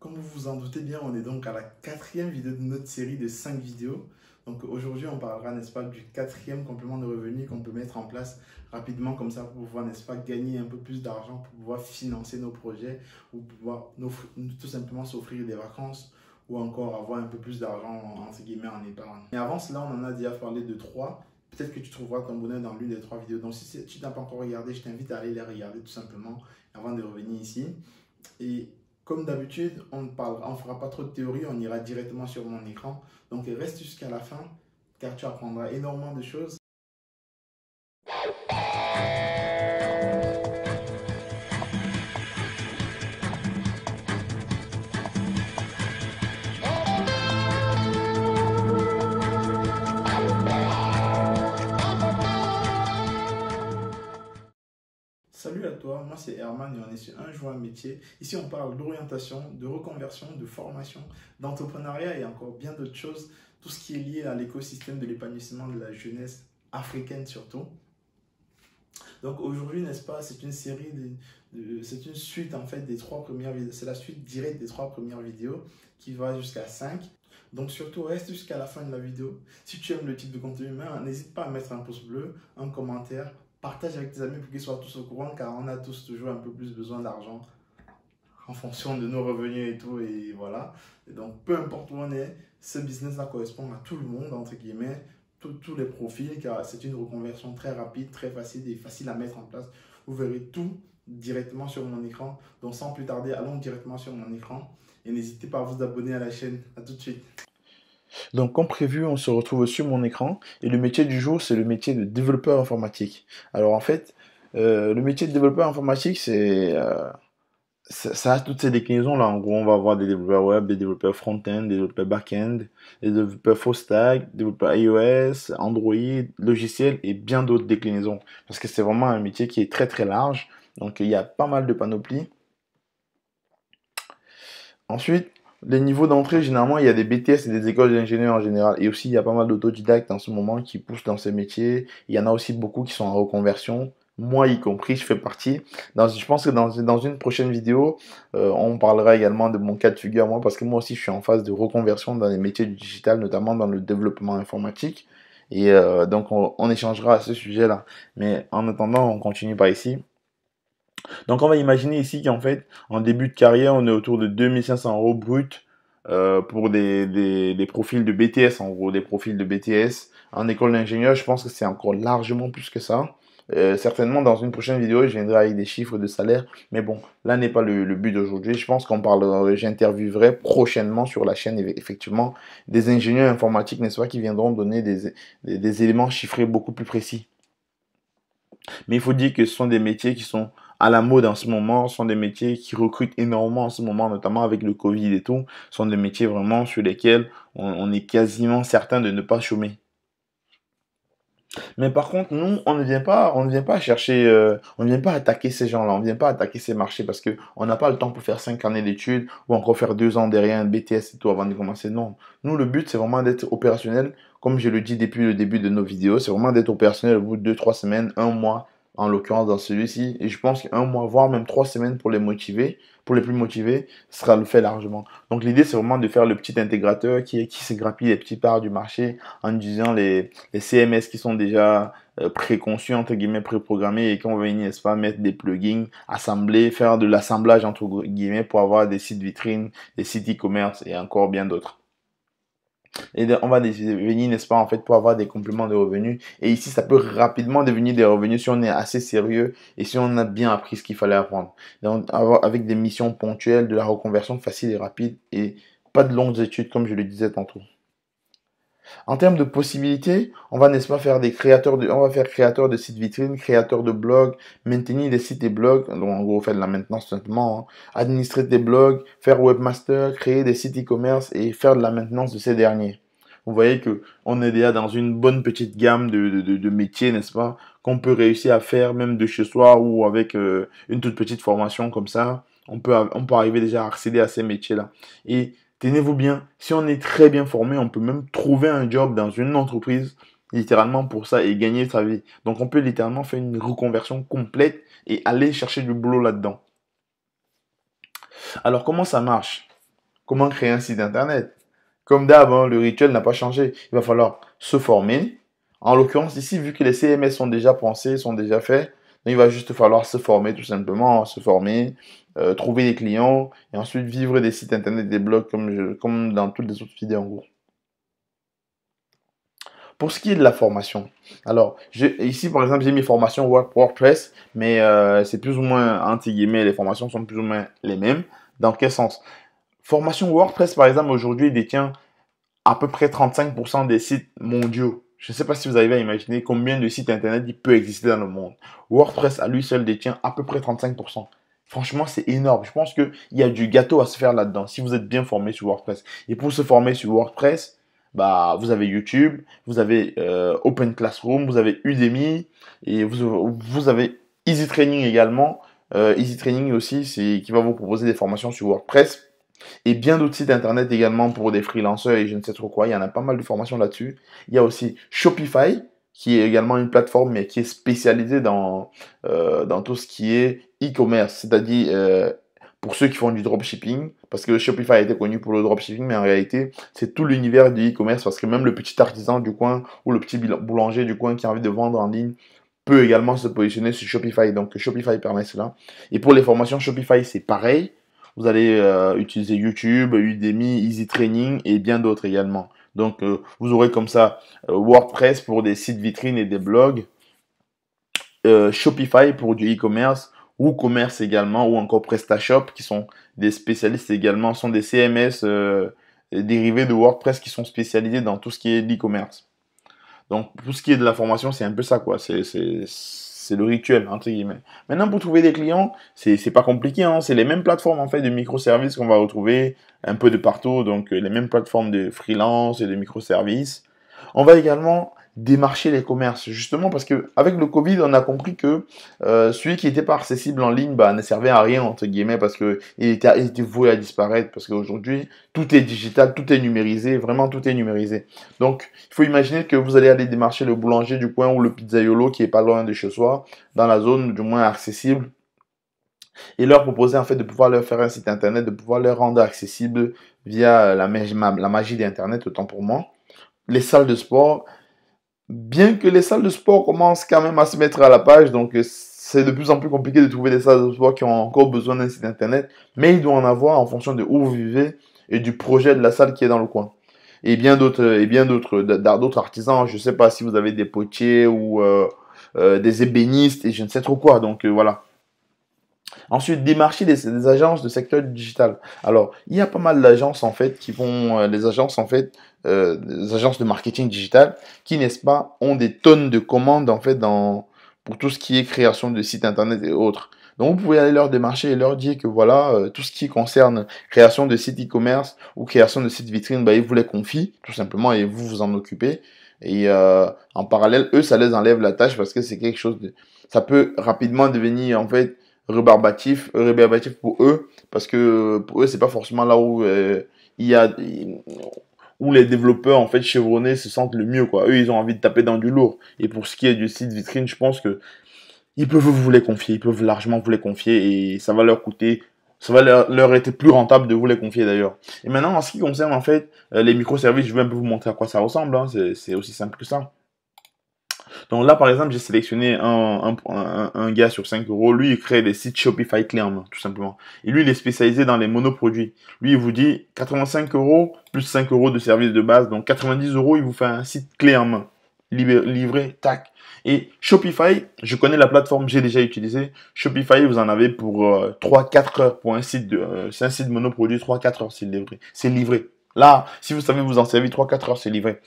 Comme vous vous en doutez bien, on est donc à la quatrième vidéo de notre série de 5 vidéos. Donc aujourd'hui, on parlera, n'est-ce pas, du quatrième complément de revenu qu'on peut mettre en place rapidement comme ça pour pouvoir, n'est-ce pas, gagner un peu plus d'argent, pour pouvoir financer nos projets ou pouvoir tout simplement s'offrir des vacances ou encore avoir un peu plus d'argent, entre guillemets, en épargne. Mais avant cela, on en a déjà parlé de 3. Peut-être que tu trouveras ton bonheur dans l'une des 3 vidéos. Donc si tu n'as pas encore regardé, je t'invite à aller les regarder tout simplement avant de revenir ici. Et comme d'habitude, on ne fera pas trop de théorie, on ira directement sur mon écran. Donc reste jusqu'à la fin car tu apprendras énormément de choses. Salut à toi, moi c'est Herman et on est sur Un Jour un métier. Ici on parle d'orientation, de reconversion, de formation, d'entrepreneuriat et encore bien d'autres choses. Tout ce qui est lié à l'écosystème de l'épanouissement de la jeunesse africaine surtout. Donc aujourd'hui, n'est-ce pas, c'est une série, c'est une suite en fait des 3 premières vidéos. C'est la suite directe des 3 premières vidéos qui va jusqu'à 5. Donc surtout, reste jusqu'à la fin de la vidéo. Si tu aimes le type de contenu humain, n'hésite pas à mettre un pouce bleu, un commentaire, partage avec tes amis pour qu'ils soient tous au courant car on a tous toujours un peu plus besoin d'argent en fonction de nos revenus et tout, et voilà. Et donc, peu importe où on est, ce business-là correspond à tout le monde, entre guillemets, tous les profils, car c'est une reconversion très rapide, très facile et facile à mettre en place. Vous verrez tout directement sur mon écran. Donc, sans plus tarder, allons directement sur mon écran. Et n'hésitez pas à vous abonner à la chaîne. À tout de suite. Donc, comme prévu, on se retrouve sur mon écran. Et le métier du jour, c'est le métier de développeur informatique. Alors, en fait, le métier de développeur informatique, ça a toutes ces déclinaisons-là. En gros, on va avoir des développeurs web, des développeurs front-end, des développeurs back-end, des développeurs full-stack, des développeurs iOS, Android, logiciel et bien d'autres déclinaisons. Parce que c'est vraiment un métier qui est très très large. Donc, il y a pas mal de panoplies. Ensuite, les niveaux d'entrée, généralement, il y a des BTS et des écoles d'ingénieurs en général. Et aussi, il y a pas mal d'autodidactes en ce moment qui poussent dans ces métiers. Il y en a aussi beaucoup qui sont en reconversion. Moi, y compris, je fais partie. Je pense que dans une prochaine vidéo, on parlera également de mon cas de figure, moi, parce que moi aussi, je suis en phase de reconversion dans les métiers du digital, notamment dans le développement informatique. Et donc, on échangera à ce sujet-là. Mais en attendant, on continue par ici. Donc on va imaginer ici qu'en fait, en début de carrière, on est autour de 2500 € brut pour des profils de BTS, en gros, des profils de BTS. En école d'ingénieur, je pense que c'est encore largement plus que ça. Certainement, dans une prochaine vidéo, je viendrai avec des chiffres de salaire. Mais bon, là n'est pas le but d'aujourd'hui. Je pense qu'on parlera, j'interviewerai prochainement sur la chaîne, effectivement, des ingénieurs informatiques, n'est-ce pas, qui viendront donner des éléments chiffrés beaucoup plus précis. Mais il faut dire que ce sont des métiers qui sont à la mode en ce moment, ce sont des métiers qui recrutent énormément en ce moment, notamment avec le Covid et tout. Ce sont des métiers vraiment sur lesquels on est quasiment certain de ne pas chômer. Mais par contre, nous, on ne vient pas chercher, on ne vient pas attaquer ces gens-là, on ne vient pas attaquer ces marchés parce que on n'a pas le temps pour faire 5 années d'études ou encore faire 2 ans derrière un BTS et tout avant de commencer. Non. Nous, le but, c'est vraiment d'être opérationnel. Comme je le dis depuis le début de nos vidéos, c'est vraiment d'être opérationnel au bout de 2-3 semaines, un mois, en l'occurrence dans celui-ci. Et je pense qu'un mois, voire même 3 semaines pour les motiver, pour les plus motivés, sera le fait largement. Donc l'idée, c'est vraiment de faire le petit intégrateur qui se grappille les petits parts du marché en utilisant les CMS qui sont déjà préconçus, entre guillemets, préprogrammés et qu'on va venir, n'est-ce pas, mettre des plugins, assembler, faire de l'assemblage, entre guillemets, pour avoir des sites vitrines, des sites e-commerce et encore bien d'autres. Et on va venir, n'est-ce pas, en fait, pour avoir des compléments de revenus. Et ici, ça peut rapidement devenir des revenus si on est assez sérieux et si on a bien appris ce qu'il fallait apprendre. Donc, avec des missions ponctuelles, de la reconversion facile et rapide et pas de longues études, comme je le disais tantôt. En termes de possibilités, on va, n'est-ce pas, faire on va faire créateur de sites vitrines, créateur de blogs, maintenir des sites et blogs, donc en gros faire de la maintenance tout simplement, hein, administrer des blogs, faire webmaster, créer des sites e-commerce et faire de la maintenance de ces derniers. Vous voyez que on est déjà dans une bonne petite gamme de métiers, n'est-ce pas, qu'on peut réussir à faire même de chez soi ou avec une toute petite formation comme ça. On peut arriver déjà à accéder à ces métiers-là. Et tenez-vous bien, si on est très bien formé, on peut même trouver un job dans une entreprise littéralement pour ça et gagner sa vie. Donc on peut littéralement faire une reconversion complète et aller chercher du boulot là-dedans. Alors comment ça marche? comment créer un site internet. Comme d'hab, hein, le rituel n'a pas changé. Il va falloir se former. En l'occurrence, ici, vu que les CMS sont déjà pensés, sont déjà faits, il va juste falloir se former tout simplement, se former, trouver des clients et ensuite vivre des sites internet, des blogs comme dans toutes les autres vidéos en gros. Pour ce qui est de la formation, alors ici par exemple j'ai mis formation WordPress, mais c'est plus ou moins entre guillemets, les formations sont plus ou moins les mêmes. Dans quel sens? Formation WordPress par exemple aujourd'hui détient à peu près 35% des sites mondiaux. Je ne sais pas si vous arrivez à imaginer combien de sites internet il peut exister dans le monde. WordPress à lui seul détient à peu près 35%. Franchement, c'est énorme. Je pense qu'il y a du gâteau à se faire là-dedans si vous êtes bien formé sur WordPress. Et pour se former sur WordPress, bah, vous avez YouTube, vous avez Open Classroom, vous avez Udemy et vous avez Easy Training également. Easy Training aussi, c'est qui va vous proposer des formations sur WordPress et bien d'autres sites internet également pour des freelancers et je ne sais trop quoi. Il y en a pas mal de formations là-dessus. Il y a aussi Shopify, qui est également une plateforme, mais qui est spécialisée dans tout ce qui est e-commerce, c'est-à-dire pour ceux qui font du dropshipping, parce que Shopify a été connu pour le dropshipping, mais en réalité, c'est tout l'univers du e-commerce, parce que même le petit artisan du coin ou le petit boulanger du coin qui a envie de vendre en ligne peut également se positionner sur Shopify. Donc Shopify permet cela. Et pour les formations Shopify, c'est pareil. Vous allez utiliser YouTube, Udemy, Easy Training et bien d'autres également. Donc, vous aurez comme ça WordPress pour des sites vitrines et des blogs, Shopify pour du e-commerce, WooCommerce également, ou encore PrestaShop qui sont des spécialistes également, sont des CMS dérivés de WordPress qui sont spécialisés dans tout ce qui est l'e-commerce. Donc, pour ce qui est de la formation, c'est un peu ça, quoi. C'est le rituel, entre guillemets. Maintenant, pour trouver des clients, c'est pas compliqué, hein. C'est les mêmes plateformes, en fait, de microservices qu'on va retrouver un peu de partout. Donc, les mêmes plateformes de freelance et de microservices. On va également démarcher les commerces, justement parce que avec le Covid, on a compris que celui qui n'était pas accessible en ligne bah, ne servait à rien, entre guillemets, parce qu'il était voué à disparaître, parce qu'aujourd'hui, tout est digital, tout est numérisé, vraiment tout est numérisé. Donc, il faut imaginer que vous allez aller démarcher le boulanger du coin ou le pizzaiolo qui est pas loin de chez soi, dans la zone du moins accessible, et leur proposer en fait de pouvoir leur faire un site internet, de pouvoir leur rendre accessible via la magie d'Internet, autant pour moi. Les salles de sport, bien que les salles de sport commencent quand même à se mettre à la page, donc c'est de plus en plus compliqué de trouver des salles de sport qui ont encore besoin d'un site internet, mais il doit en avoir en fonction de où vous vivez et du projet de la salle qui est dans le coin. Et bien d'autres artisans, je ne sais pas si vous avez des potiers ou des ébénistes et je ne sais trop quoi, donc voilà. Ensuite, démarcher des agences de secteur digital. Alors, il y a pas mal d'agences en fait qui vont, des agences en fait, des agences de marketing digital qui, n'est-ce pas, ont des tonnes de commandes en fait pour tout ce qui est création de sites internet et autres. Donc, vous pouvez aller leur démarcher et leur dire que voilà, tout ce qui concerne création de sites e-commerce ou création de sites vitrines, bah, ils vous les confient tout simplement et vous vous en occupez. Et en parallèle, eux, ça les enlève la tâche parce que c'est quelque chose de, ça peut rapidement devenir en fait rébarbatif pour eux, parce que pour eux, c'est pas forcément là où il y a où les développeurs en fait chevronnés se sentent le mieux quoi. Eux, ils ont envie de taper dans du lourd. Et pour ce qui est du site vitrine, je pense que ils peuvent vous les confier, ils peuvent largement vous les confier et ça va leur coûter, ça va leur être plus rentable de vous les confier d'ailleurs. Et maintenant, en ce qui concerne en fait les microservices, je vais un peu vous montrer à quoi ça ressemble, hein. C'est aussi simple que ça. Donc là, par exemple, j'ai sélectionné un gars sur 5 euros. Lui, il crée des sites Shopify clés en main, tout simplement. Et lui, il est spécialisé dans les monoproduits. Lui, il vous dit 85 euros plus 5 euros de service de base. Donc 90 euros, il vous fait un site clé en main. Livré, tac. Et Shopify, je connais la plateforme, j'ai déjà utilisé. Shopify, vous en avez pour 3-4 heures pour un site c'est un site monoproduit, 3-4 heures, c'est livré. C'est livré. Là, si vous savez vous en servir 3-4 heures, c'est livré.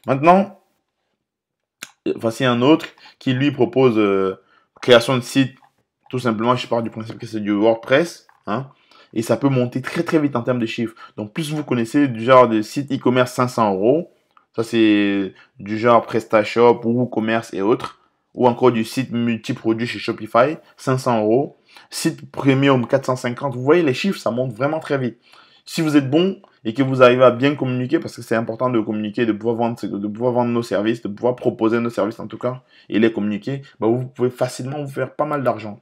Maintenant, voici un autre qui lui propose création de site. Tout simplement, je pars du principe que c'est du WordPress, hein, et ça peut monter très très vite en termes de chiffres. Donc plus vous connaissez du genre de site e-commerce 500 euros, ça c'est du genre PrestaShop ou WooCommerce et autres, ou encore du site multi-produit chez Shopify 500 euros, site premium 450. Vous voyez les chiffres, ça monte vraiment très vite. Si vous êtes bon et que vous arrivez à bien communiquer, parce que c'est important de communiquer, de pouvoir vendre nos services, de pouvoir proposer nos services en tout cas, et les communiquer, bah vous pouvez facilement vous faire pas mal d'argent.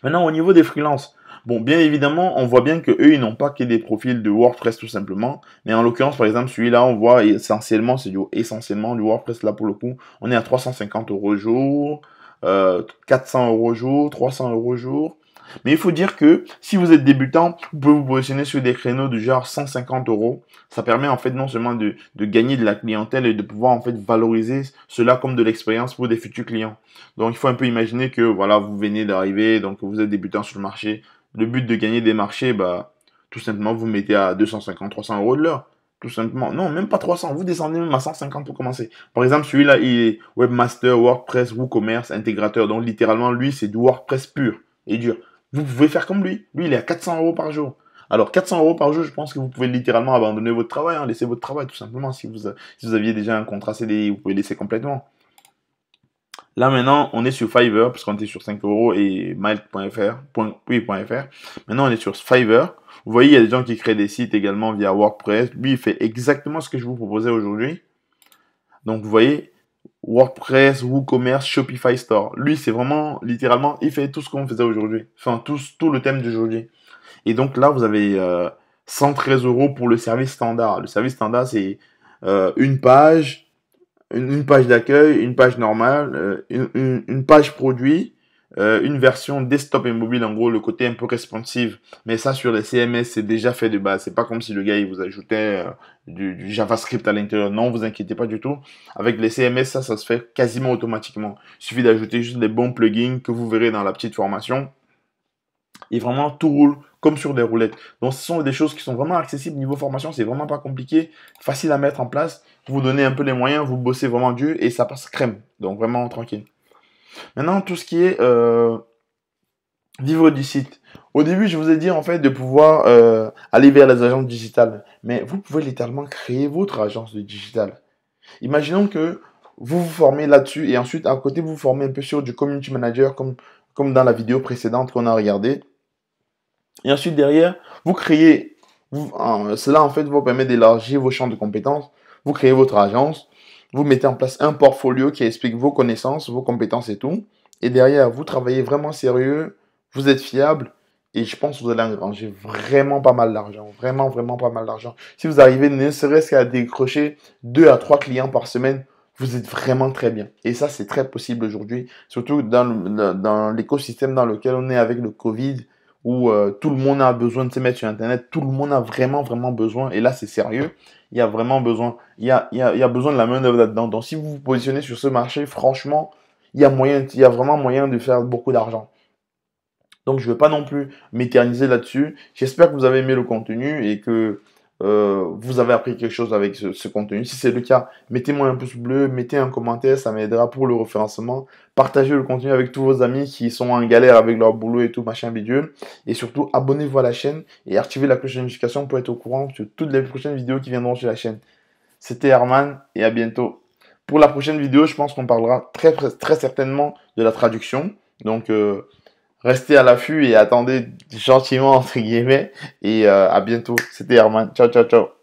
Maintenant, au niveau des freelances, Bon, bien évidemment, on voit bien que eux, ils n'ont pas que des profils de WordPress tout simplement. Mais en l'occurrence, par exemple, celui-là, on voit essentiellement, essentiellement du WordPress là pour le coup. On est à 350 € jour, 400 € jour, 300 € jour. Mais il faut dire que si vous êtes débutant, vous pouvez vous positionner sur des créneaux du genre 150 €. Ça permet en fait non seulement de gagner de la clientèle et de pouvoir en fait valoriser cela comme de l'expérience pour des futurs clients. Donc il faut un peu imaginer que voilà, vous venez d'arriver, donc vous êtes débutant sur le marché. Le but de gagner des marchés, bah, tout simplement, vous mettez à 250, 300 € de l'heure. Tout simplement. Non, même pas 300. Vous descendez même à 150 pour commencer. Par exemple, celui-là, il est webmaster, WordPress, WooCommerce, intégrateur. Donc, littéralement, lui, c'est du WordPress pur et dur. Vous pouvez faire comme lui. Lui, il est à 400 € par jour. Alors, 400 € par jour, je pense que vous pouvez littéralement abandonner votre travail, hein, laisser votre travail, tout simplement. Si vous aviez déjà un contrat CDI, vous pouvez laisser complètement. Là, maintenant, on est sur Fiverr, parce qu'on était sur 5 € et Mail.fr. Maintenant, on est sur Fiverr. Vous voyez, il y a des gens qui créent des sites également via WordPress. Lui, il fait exactement ce que je vous proposais aujourd'hui. Donc, vous voyez, WordPress, WooCommerce, Shopify Store. Lui, c'est vraiment, littéralement, il fait tout ce qu'on faisait aujourd'hui. Enfin, tout le thème d'aujourd'hui. Et donc, là, vous avez 113 € pour le service standard. Le service standard, c'est une page une page d'accueil, une page normale, une page produit, une version desktop et mobile, en gros, le côté un peu responsive. Mais ça, sur les CMS, c'est déjà fait de base. C'est pas comme si le gars, il vous ajoutait du JavaScript à l'intérieur. Non, vous inquiétez pas du tout. Avec les CMS, ça se fait quasiment automatiquement. Il suffit d'ajouter juste des bons plugins que vous verrez dans la petite formation. Et vraiment, tout roule comme sur des roulettes. Donc, ce sont des choses qui sont vraiment accessibles niveau formation. C'est vraiment pas compliqué, facile à mettre en place. Vous donnez un peu les moyens, vous bossez vraiment dur et ça passe crème. Donc, vraiment tranquille. Maintenant, tout ce qui est vivre du site. Au début, je vous ai dit en fait de pouvoir aller vers les agences digitales. Mais vous pouvez littéralement créer votre agence de digital. Imaginons que vous vous formez là-dessus et ensuite, à côté, vous vous formez un peu sur du community manager comme dans la vidéo précédente qu'on a regardée. Et ensuite, derrière, vous créez, cela en fait vous permet d'élargir vos champs de compétences. Vous créez votre agence, vous mettez en place un portfolio qui explique vos connaissances, vos compétences et tout. Et derrière, vous travaillez vraiment sérieux, vous êtes fiable. Et je pense que vous allez engranger vraiment pas mal d'argent. Vraiment, vraiment pas mal d'argent. Si vous arrivez ne serait-ce qu'à décrocher 2 à 3 clients par semaine, vous êtes vraiment très bien. Et ça, c'est très possible aujourd'hui. Surtout dans l'écosystème dans lequel on est avec le Covid où tout le monde a besoin de se mettre sur Internet, tout le monde a vraiment, vraiment besoin, et là c'est sérieux, il y a vraiment besoin, il y a besoin de la main-d'œuvre là-dedans. Donc si vous vous positionnez sur ce marché, franchement, il y a vraiment moyen de faire beaucoup d'argent. Donc je ne veux pas non plus m'éterniser là-dessus. J'espère que vous avez aimé le contenu et que vous avez appris quelque chose avec ce contenu. Si c'est le cas, mettez-moi un pouce bleu, mettez un commentaire, ça m'aidera pour le référencement. Partagez le contenu avec tous vos amis qui sont en galère avec leur boulot et tout, machin bidule. Et surtout, abonnez-vous à la chaîne et activez la cloche de notification pour être au courant de toutes les prochaines vidéos qui viendront sur la chaîne. C'était Herman et à bientôt. Pour la prochaine vidéo, je pense qu'on parlera très certainement de la traduction. Donc, restez à l'affût et attendez gentiment, entre guillemets. Et à bientôt. C'était Herman. Ciao, ciao, ciao.